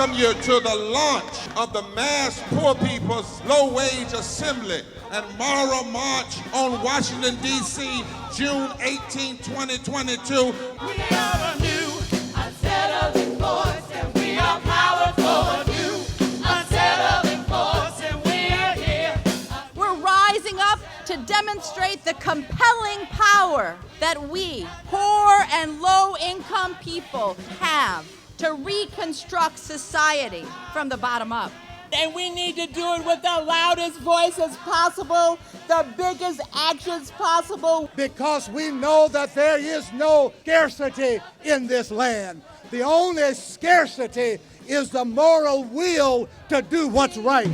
welcome you to the launch of the Mass Poor People's Low-Wage Assembly and Moral March on Washington, D.C., June 18, 2022. We are a new, unsettling force, and we are powerful. A new, unsettling force, and we are here. We're rising up to demonstrate the compelling power that we, poor and low-income people, have to reconstruct society from the bottom up. And we need to do it with the loudest voices possible, the biggest actions possible. Because we know that there is no scarcity in this land. The only scarcity is the moral will to do what's right.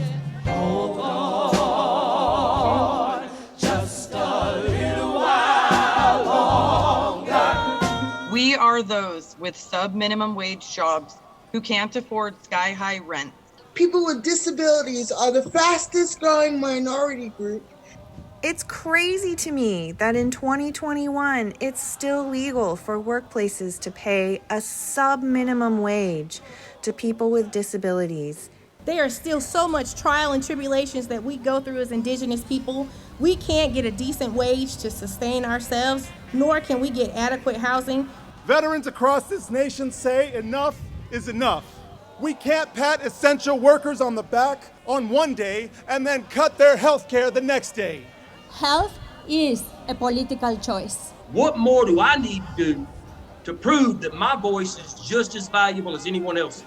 Hold on, just a little while longer. We are those with sub-minimum wage jobs who can't afford sky-high rent. People with disabilities are the fastest growing minority group. It's crazy to me that in 2021, it's still legal for workplaces to pay a sub-minimum wage to people with disabilities. There are still so much trial and tribulations that we go through as Indigenous people. We can't get a decent wage to sustain ourselves, nor can we get adequate housing. Veterans across this nation say enough is enough. We can't pat essential workers on the back on one day and then cut their health care the next day. Health is a political choice. What more do I need to do to prove that my voice is just as valuable as anyone else's?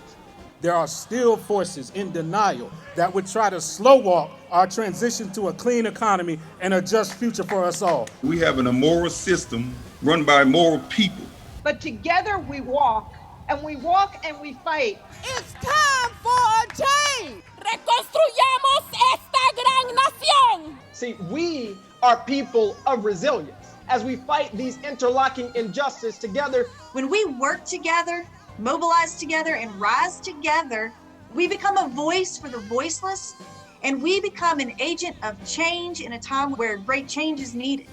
There are still forces in denial that would try to slow walk our transition to a clean economy and a just future for us all. We have an immoral system run by immoral people. But together we walk, and we walk and we fight. It's time for a change! Reconstruyamos esta gran nación! See, we are people of resilience. As we fight these interlocking injustices together, when we work together, mobilize together, and rise together, we become a voice for the voiceless, and we become an agent of change in a time where great change is needed.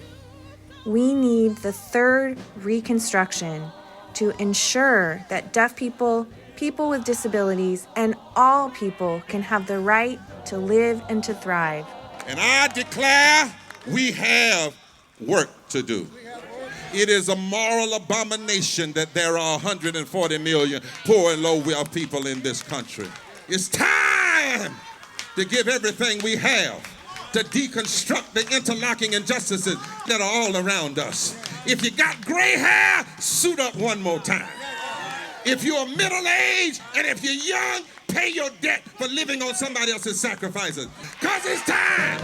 We need the third Reconstruction to ensure that deaf people, people with disabilities, and all people can have the right to live and to thrive. And I declare we have work to do. It is a moral abomination that there are 140 million poor and low-wealth people in this country. It's time to give everything we have to deconstruct the interlocking injustices that are all around us. If you got gray hair, suit up one more time. If you're middle-aged and if you're young, pay your debt for living on somebody else's sacrifices. 'Cause it's time.